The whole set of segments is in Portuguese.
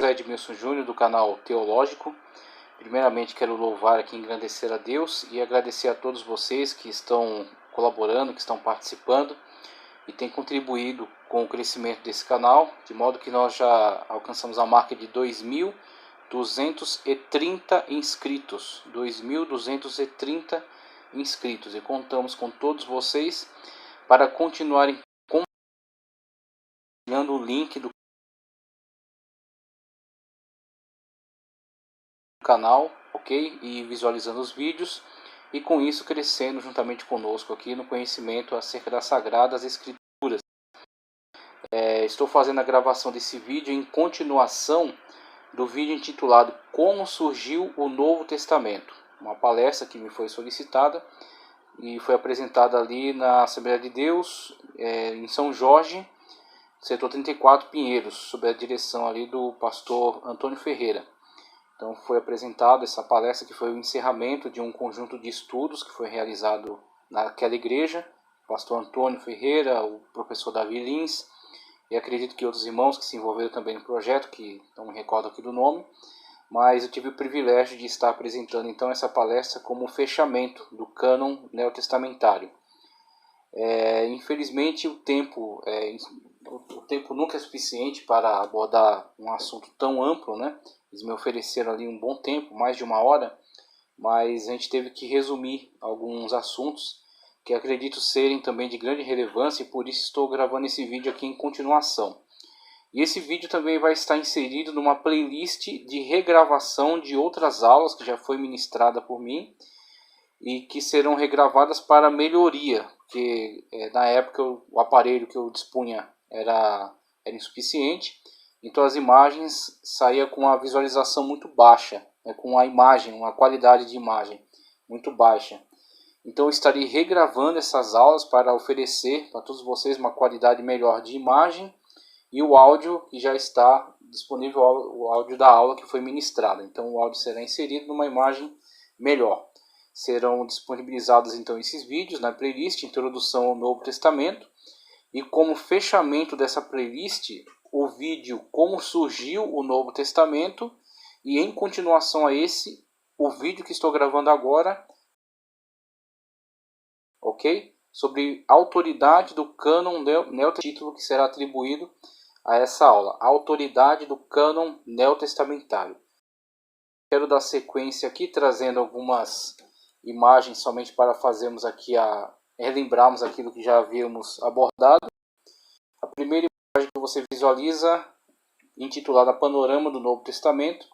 é Edmilson Júnior, do canal Teológico. Primeiramente quero louvar aqui, engrandecer a Deus e agradecer a todos vocês que estão colaborando, que estão participando e têm contribuído com o crescimento desse canal, de modo que nós já alcançamos a marca de 2.230 inscritos. 2.230 inscritos e contamos com todos vocês para continuarem compartilhando o link do canal, ok? E visualizando os vídeos e com isso crescendo juntamente conosco aqui no conhecimento acerca das Sagradas Escrituras. Estou fazendo a gravação desse vídeo em continuação do vídeo intitulado Como Surgiu o Novo Testamento, uma palestra que me foi solicitada e foi apresentada ali na Assembleia de Deus, em São Jorge, setor 34, Pinheiros, sob a direção ali do pastor Antônio Ferreira. Então foi apresentada essa palestra que foi o encerramento de um conjunto de estudos que foi realizado naquela igreja. O pastor Antônio Ferreira, o professor Davi Lins e acredito que outros irmãos que se envolveram também no projeto, que não me recordo aqui do nome, mas eu tive o privilégio de estar apresentando então essa palestra como fechamento do cânon neotestamentário. Infelizmente o tempo nunca é suficiente para abordar um assunto tão amplo, né? Eles me ofereceram ali um bom tempo, mais de 1 hora, mas a gente teve que resumir alguns assuntos que acredito serem também de grande relevância e por isso estou gravando esse vídeo aqui em continuação. E esse vídeo também vai estar inserido numa playlist de regravação de outras aulas que já foi ministrada por mim e que serão regravadas para melhoria, porque na época o aparelho que eu dispunha era insuficiente, então as imagens saíam com uma visualização muito baixa, com a imagem, uma qualidade de imagem muito baixa. Então eu estarei regravando essas aulas para oferecer para todos vocês uma qualidade melhor de imagem e o áudio que já está disponível, o áudio da aula que foi ministrada. Então o áudio será inserido numa imagem melhor. Serão disponibilizados então esses vídeos na playlist Introdução ao Novo Testamento e como fechamento dessa playlist o vídeo Como Surgiu o Novo Testamento e em continuação a esse o vídeo que estou gravando agora, ok? Sobre autoridade do cânon neotestámentário, que será atribuído a essa aula, a autoridade do cânon neotestamentário. Quero dar sequência aqui trazendo algumas imagens somente para fazermos aqui relembrarmos aquilo que já havíamos abordado. A primeira imagem que você visualiza, intitulada Panorama do Novo Testamento,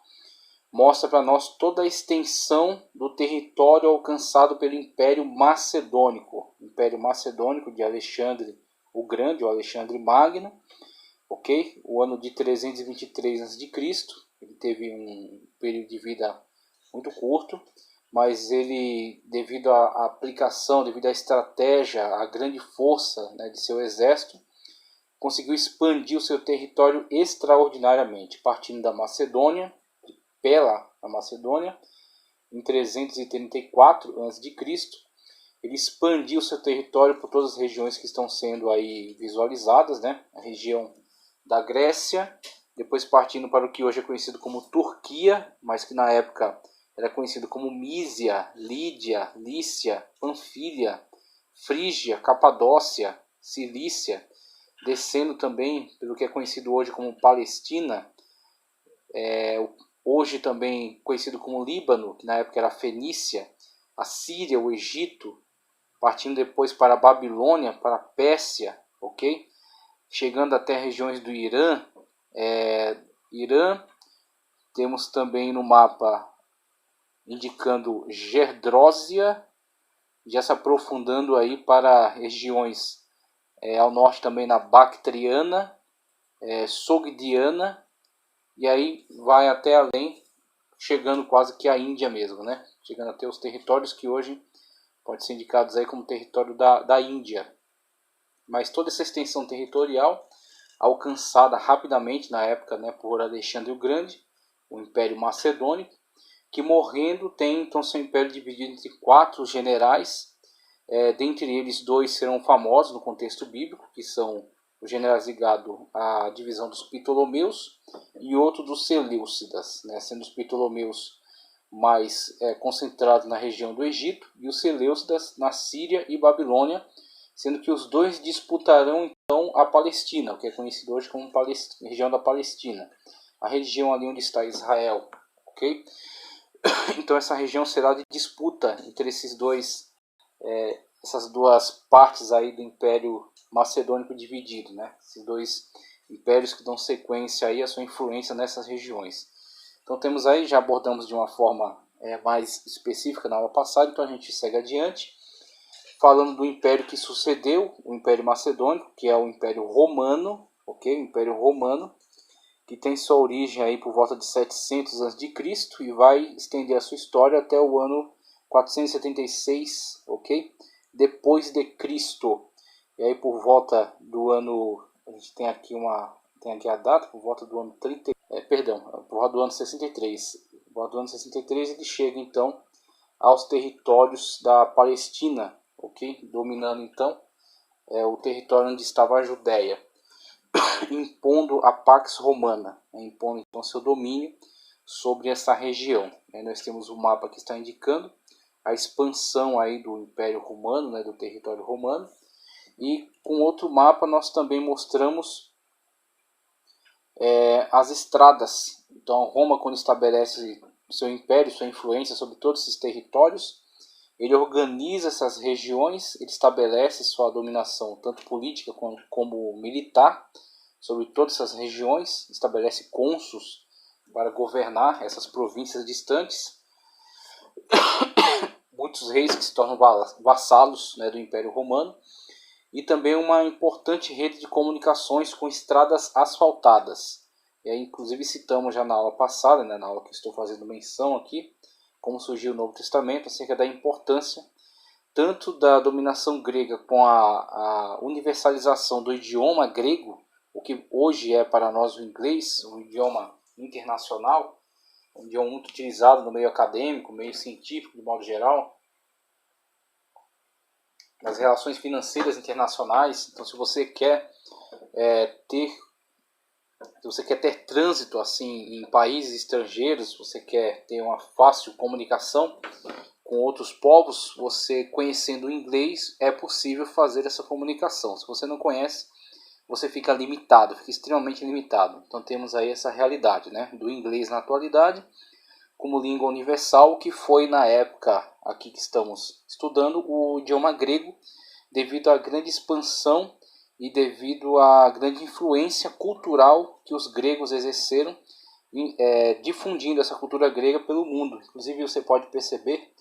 mostra para nós toda a extensão do território alcançado pelo Império Macedônico. Império Macedônico de Alexandre o Grande, ou Alexandre Magno, ok? O ano de 323 a.C. Ele teve um período de vida muito curto, mas ele, devido à aplicação, devido à estratégia, à grande força, né, de seu exército, conseguiu expandir o seu território extraordinariamente, partindo da Macedônia, Pela, na Macedônia, em 334 a.C., ele expandiu seu território por todas as regiões que estão sendo aí visualizadas, né? A região da Grécia, depois partindo para o que hoje é conhecido como Turquia, mas que na época era conhecido como Mísia, Lídia, Lícia, Panfilha, Frígia, Capadócia, Cilícia, descendo também pelo que é conhecido hoje como Palestina, hoje também conhecido como Líbano, que na época era Fenícia, a Síria, o Egito, partindo depois para a Babilônia, para a Pérsia, ok? Chegando até regiões do Irã. Temos também no mapa indicando Gerdrósia, já se aprofundando aí para regiões ao norte também na Bactriana, Sogdiana, e aí vai até além, chegando quase que à Índia mesmo, né? Chegando até os territórios que hoje podem ser indicados aí como território da Índia. Mas toda essa extensão territorial, alcançada rapidamente na época, né, por Alexandre o Grande, o Império Macedônico, que morrendo tem então seu império dividido entre 4 generais, dentre eles 2 serão famosos no contexto bíblico, que são os generais ligados à divisão dos Ptolomeus e outro dos Seleucidas, né? Sendo os Ptolomeus mais concentrados na região do Egito e os Seleucidas na Síria e Babilônia, sendo que os dois disputarão então a Palestina, o que é conhecido hoje como região da Palestina, a região ali onde está Israel, ok? Então essa região será de disputa entre essas duas partes aí do Império Macedônico dividido, né? Esses dois impérios que dão sequência aí à sua influência nessas regiões. Então temos aí, já abordamos de uma forma mais específica na aula passada, então a gente segue adiante, falando do império que sucedeu o Império Macedônico, que é o Império Romano, ok? O Império Romano, que tem sua origem aí por volta de 700 a.C. e vai estender a sua história até o ano 476, ok? Depois de Cristo. E aí por volta do ano, a gente tem aqui a data, por volta do ano 30, por volta do ano 63. Por volta do ano 63 ele chega então aos territórios da Palestina, ok? Dominando então o território onde estava a Judéia, impondo a Pax Romana, impondo então seu domínio sobre essa região. Nós temos o mapa que está indicando a expansão aí do Império Romano, né, do território romano, e com outro mapa nós também mostramos as estradas. Então Roma, quando estabelece seu império, sua influência sobre todos esses territórios, ele organiza essas regiões, ele estabelece sua dominação tanto política como militar sobre todas essas regiões, estabelece cônsuls para governar essas províncias distantes, muitos reis que se tornam vassalos, né, do Império Romano, e também uma importante rede de comunicações com estradas asfaltadas. E aí, inclusive citamos já na aula passada, né, na aula que estou fazendo menção aqui, como surgiu o Novo Testamento, acerca da importância tanto da dominação grega com a universalização do idioma grego, o que hoje é para nós o inglês, um idioma internacional, um idioma muito utilizado no meio acadêmico, meio científico de modo geral, nas relações financeiras internacionais. Então, se você quer ter trânsito assim em países estrangeiros, se você quer ter uma fácil comunicação com outros povos, você conhecendo o inglês é possível fazer essa comunicação. Se você não conhece, você fica limitado, fica extremamente limitado. Então temos aí essa realidade, né, do inglês na atualidade como língua universal, que foi na época aqui que estamos estudando o idioma grego, devido à grande expansão e devido à grande influência cultural que os gregos exerceram, difundindo essa cultura grega pelo mundo. Inclusive você pode perceber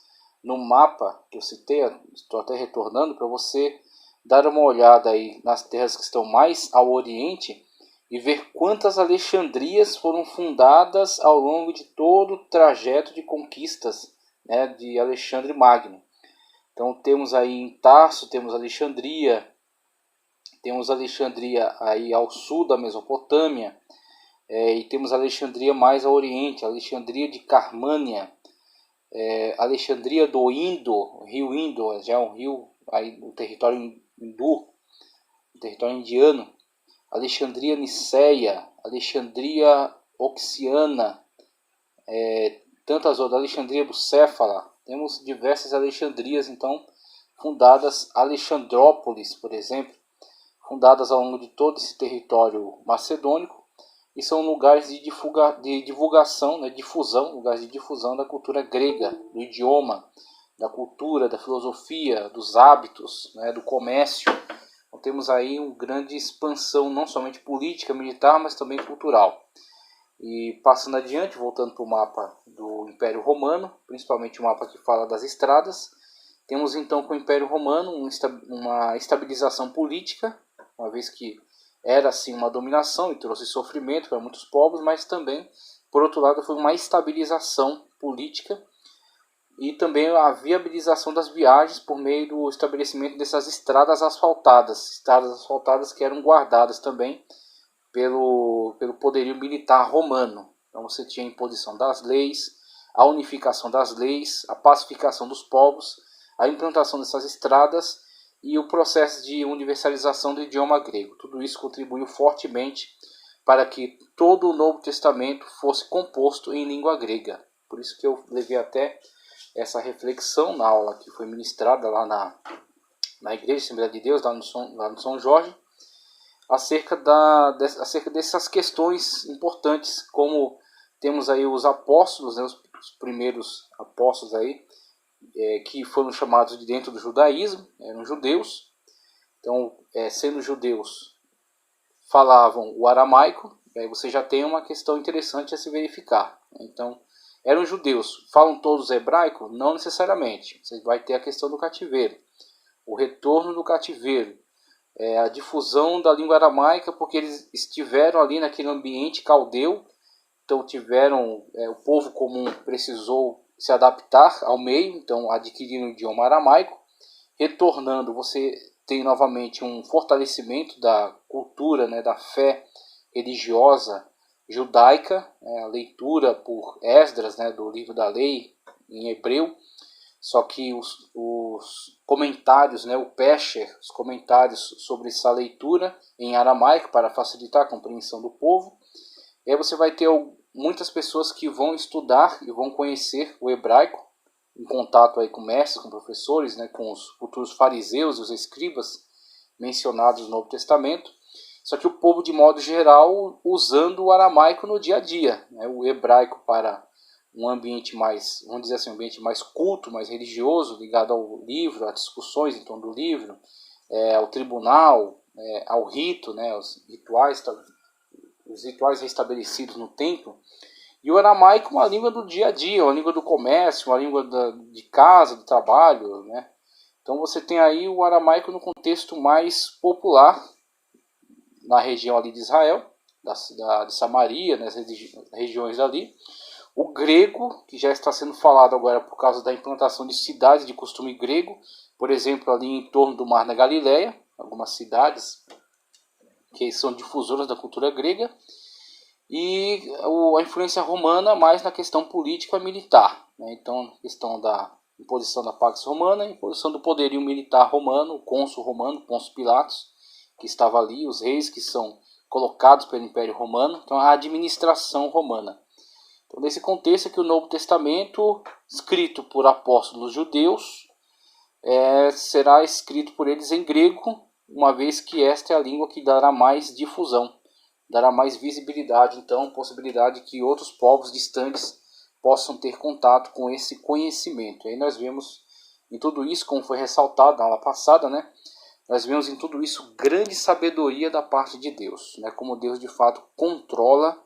no mapa que eu citei, estou até retornando para você dar uma olhada aí nas terras que estão mais ao oriente e ver quantas Alexandrias foram fundadas ao longo de todo o trajeto de conquistas, né, de Alexandre Magno. Então temos aí em Tarso, temos Alexandria aí ao sul da Mesopotâmia, e temos Alexandria mais ao oriente, Alexandria de Carmânia, Alexandria do Indo, rio Indo, já é um rio aí no território hindu, no território indiano, Alexandria Niceia, Alexandria Oxiana, tantas outras, Alexandria Bucéfala. Temos diversas Alexandrias então fundadas, Alexandrópolis, por exemplo, fundadas ao longo de todo esse território macedônico, e são lugares de divulgação, né, lugares de difusão da cultura grega, do idioma, da cultura, da filosofia, dos hábitos, né, do comércio. Então temos aí uma grande expansão, não somente política, militar, mas também cultural. E passando adiante, voltando para o mapa do Império Romano, principalmente o mapa que fala das estradas, temos então com o Império Romano uma estabilização política, uma vez que era assim uma dominação e trouxe sofrimento para muitos povos, mas também, por outro lado, foi uma estabilização política e também a viabilização das viagens por meio do estabelecimento dessas estradas asfaltadas que eram guardadas também pelo poderio militar romano. Então você tinha a imposição das leis, a unificação das leis, a pacificação dos povos, a implantação dessas estradas e o processo de universalização do idioma grego. Tudo isso contribuiu fortemente para que todo o Novo Testamento fosse composto em língua grega. Por isso que eu levei até essa reflexão na aula que foi ministrada lá na Igreja Assembleia de Deus, lá no São Jorge, acerca dessas questões importantes, como temos aí os apóstolos, né, os primeiros apóstolos aí, que foram chamados de dentro do judaísmo, eram judeus. Então, sendo judeus, falavam o aramaico, e aí você já tem uma questão interessante a se verificar. Então, eram judeus, falam todos hebraico? Não necessariamente. Você vai ter a questão do cativeiro, o retorno do cativeiro, a difusão da língua aramaica, porque eles estiveram ali naquele ambiente caldeu, então o povo comum precisou se adaptar ao meio, então adquiriram o idioma aramaico. Retornando, você tem novamente um fortalecimento da cultura, né, da fé religiosa judaica, a leitura por Esdras, né, do livro da lei em hebreu, só que os comentários, né, o Pesher, os comentários sobre essa leitura em aramaico para facilitar a compreensão do povo. E aí você vai ter muitas pessoas que vão estudar e vão conhecer o hebraico, em contato aí com mestres, com professores, né, com os futuros fariseus e os escribas mencionados no Novo Testamento. Só que o povo, de modo geral, usando o aramaico no dia a dia, né, o hebraico para um ambiente mais, vamos dizer assim, um ambiente mais culto, mais religioso, ligado ao livro, às discussões em torno do livro, ao tribunal, ao rito, né, os rituais restabelecidos no templo. E o aramaico é uma língua do dia a dia, uma língua do comércio, uma língua de casa, do trabalho, né? Então você tem aí o aramaico no contexto mais popular na região ali de Israel, de Samaria, nas regiões ali. O grego, que já está sendo falado agora por causa da implantação de cidades de costume grego, por exemplo, ali em torno do Mar da Galileia, algumas cidades que são difusoras da cultura grega, e a influência romana mais na questão política e militar, né? Então, a questão da imposição da Pax Romana, a imposição do poderio militar romano, o cônsul romano, Pôncio Pilatos, que estava ali, os reis que são colocados pelo Império Romano, então a administração romana. Então, nesse contexto é que o Novo Testamento, escrito por apóstolos judeus, será escrito por eles em grego, uma vez que esta é a língua que dará mais difusão, dará mais visibilidade, então, possibilidade que outros povos distantes possam ter contato com esse conhecimento. E aí nós vemos em tudo isso, como foi ressaltado na aula passada, né? Nós vemos em tudo isso grande sabedoria da parte de Deus, né? Como Deus de fato controla,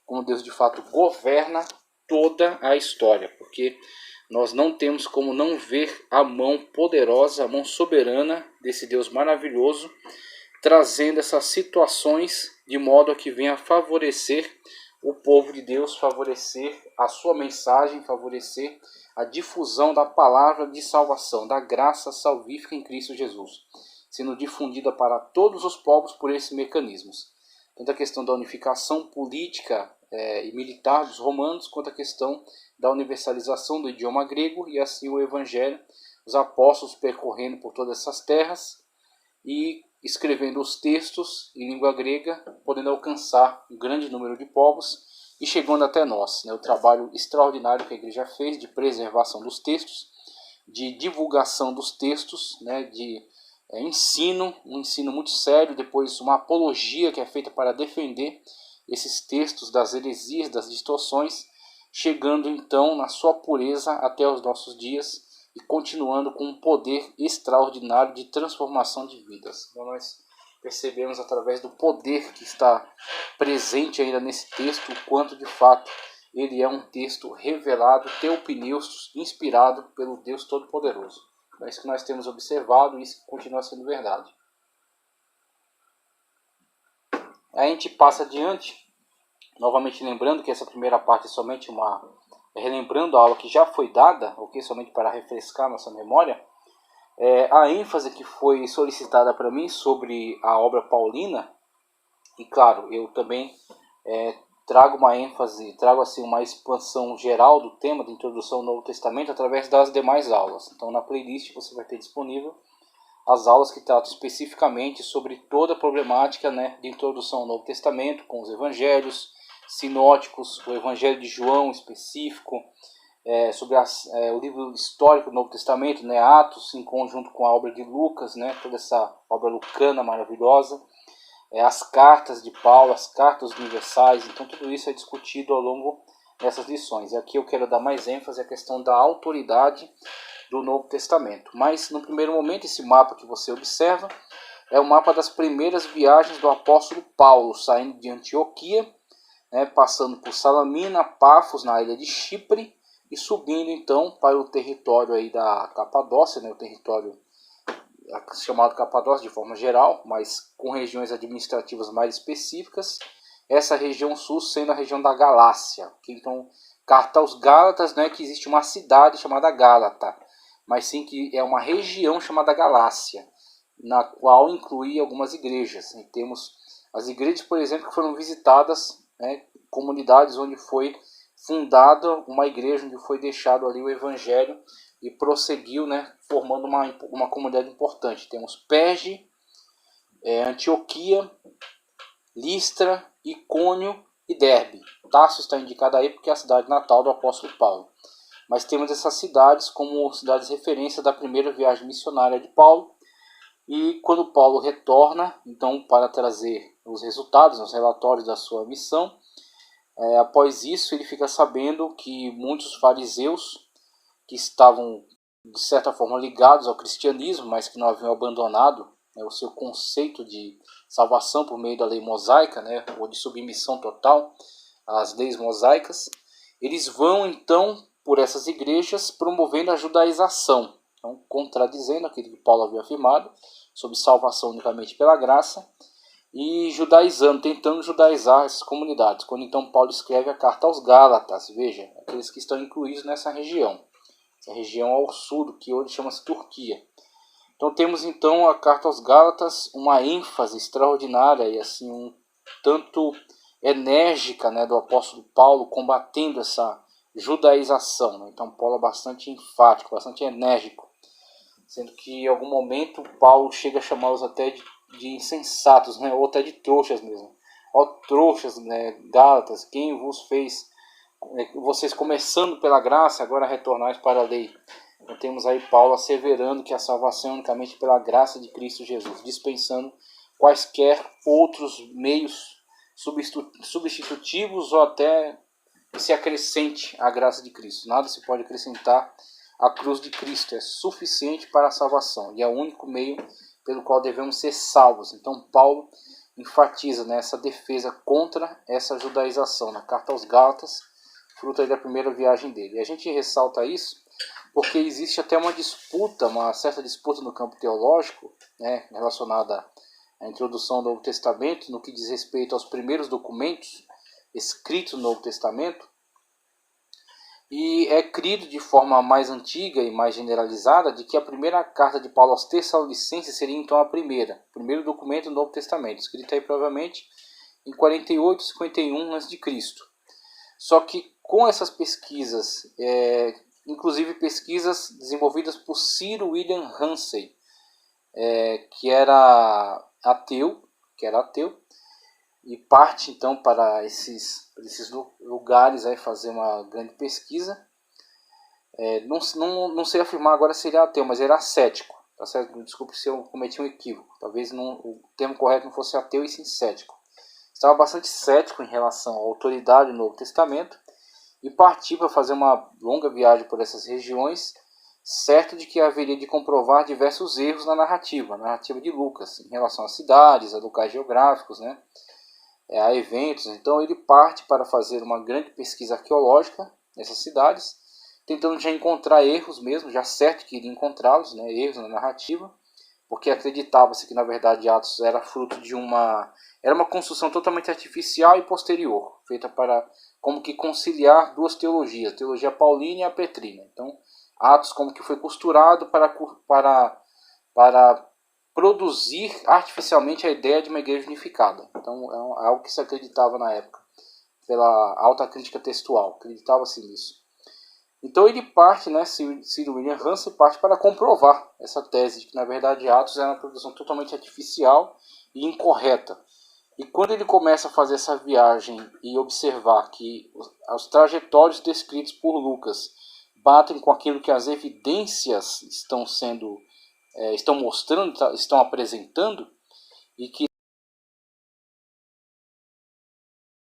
como Deus de fato governa toda a história, porque nós não temos como não ver a mão poderosa, a mão soberana desse Deus maravilhoso, trazendo essas situações de modo a que venha favorecer o povo de Deus, favorecer a sua mensagem, favorecer a difusão da palavra de salvação, da graça salvífica em Cristo Jesus, sendo difundida para todos os povos por esses mecanismos. Tanto a questão da unificação política e militar dos romanos, quanto a questão da universalização do idioma grego, e assim o evangelho, os apóstolos percorrendo por todas essas terras e escrevendo os textos em língua grega, podendo alcançar um grande número de povos e chegando até nós, né? O trabalho extraordinário que a igreja fez de preservação dos textos, de divulgação dos textos, né? De ensino, um ensino muito sério, depois uma apologia que é feita para defender esses textos das heresias, das distorções, chegando então na sua pureza até os nossos dias e continuando com um poder extraordinário de transformação de vidas. Então nós percebemos através do poder que está presente ainda nesse texto, o quanto de fato ele é um texto revelado, teopneustos, inspirado pelo Deus Todo-Poderoso. É isso que nós temos observado e isso continua sendo verdade. Aí a gente passa adiante, novamente lembrando que essa primeira parte é somente relembrando a aula que já foi dada, ok? Somente para refrescar nossa memória. A ênfase que foi solicitada para mim sobre a obra paulina, e claro, eu também trago uma ênfase, trago assim uma expansão geral do tema de introdução ao Novo Testamento através das demais aulas. Então na playlist você vai ter disponível as aulas que tratam especificamente sobre toda a problemática, né, de introdução ao Novo Testamento, com os evangelhos sinóticos, o Evangelho de João específico, sobre o livro histórico do Novo Testamento, né, Atos, em conjunto com a obra de Lucas, né, toda essa obra lucana maravilhosa, as cartas de Paulo, as cartas universais. Então tudo isso é discutido ao longo dessas lições. E aqui eu quero dar mais ênfase à questão da autoridade do Novo Testamento. Mas no primeiro momento, esse mapa que você observa é o mapa das primeiras viagens do apóstolo Paulo, saindo de Antioquia, né, passando por Salamina, Pafos, na ilha de Chipre, e subindo então para o território aí da Capadócia, né, o território chamado Capadócia de forma geral, mas com regiões administrativas mais específicas. Essa região sul sendo a região da Galácia, que então carta aos Gálatas, não é que existe uma cidade chamada Gálata, mas sim que é uma região chamada Galácia, na qual inclui algumas igrejas. E temos as igrejas, por exemplo, que foram visitadas, né, comunidades onde foi fundada uma igreja, onde foi deixado ali o evangelho e prosseguiu, né, formando uma comunidade importante. Temos Perge, Antioquia, Listra, Icônio e Derbe. Tarso está indicado aí porque é a cidade natal do apóstolo Paulo. Mas temos essas cidades como cidades referência da primeira viagem missionária de Paulo. E quando Paulo retorna, então, para trazer os resultados, os relatórios da sua missão, após isso ele fica sabendo que muitos fariseus que estavam, de certa forma, ligados ao cristianismo, mas que não haviam abandonado, né, o seu conceito de salvação por meio da lei mosaica, né, ou de submissão total às leis mosaicas, eles vão então por essas igrejas promovendo a judaização, então, contradizendo aquilo que Paulo havia afirmado sobre salvação unicamente pela graça, e judaizando, tentando judaizar essas comunidades. Quando então Paulo escreve a carta aos Gálatas, veja, aqueles que estão incluídos nessa região, essa região ao sul, que hoje chama-se Turquia. Então temos então a carta aos Gálatas, uma ênfase extraordinária e assim um tanto enérgica, né, do apóstolo Paulo combatendo essa judaização, né? Então Paulo é bastante enfático, bastante enérgico, sendo que em algum momento Paulo chega a chamá-los até de insensatos, né, ou até de trouxas mesmo. Ó trouxas, né, Gálatas, quem vos fez, vocês começando pela graça, agora retornais para a lei. Então temos aí Paulo asseverando que a salvação é unicamente pela graça de Cristo Jesus, dispensando quaisquer outros meios substitutivos ou até que se acrescente à graça de Cristo. Nada se pode acrescentar à cruz de Cristo, é suficiente para a salvação e é o único meio pelo qual devemos ser salvos. Então Paulo enfatiza nessa defesa contra essa judaização na carta aos Gálatas, fruto aí da primeira viagem dele. E a gente ressalta isso porque existe até uma disputa, uma certa disputa no campo teológico, né, relacionada à introdução do Novo Testamento, no que diz respeito aos primeiros documentos escritos no Novo Testamento. E é crido de forma mais antiga e mais generalizada de que a primeira carta de Paulo aos Tessalonicenses seria então o primeiro documento do Novo Testamento, escrito aí provavelmente em 48, 51 a.C. Só que com essas pesquisas, inclusive pesquisas desenvolvidas por Ciro William Ramsey, que era ateu, e parte então para esses lugares aí fazer uma grande pesquisa. Não sei afirmar agora se ele é ateu, mas ele era cético. Tá certo? Desculpe se eu cometi um equívoco. Talvez o termo correto não fosse ateu e sim cético. Estava bastante cético em relação à autoridade do Novo Testamento e partiu para fazer uma longa viagem por essas regiões, certo de que haveria de comprovar diversos erros na narrativa de Lucas, em relação às cidades, a locais geográficos, né, a eventos. Então ele parte para fazer uma grande pesquisa arqueológica nessas cidades, tentando já encontrar erros mesmo, já certo que iria encontrá-los, né, erros na narrativa, porque acreditava-se que na verdade Atos era fruto de uma construção totalmente artificial e posterior, feita para como que conciliar duas teologias, a teologia paulina e a petrina. Então Atos como que foi costurado para produzir artificialmente a ideia de uma igreja unificada. Então é algo que se acreditava na época, pela alta crítica textual, acreditava-se nisso. Então ele parte, né, Sir William Hansen parte para comprovar essa tese de que na verdade Atos era uma produção totalmente artificial e incorreta. E quando ele começa a fazer essa viagem e observar que os trajetórios descritos por Lucas batem com aquilo que as evidências estão mostrando, estão apresentando, e que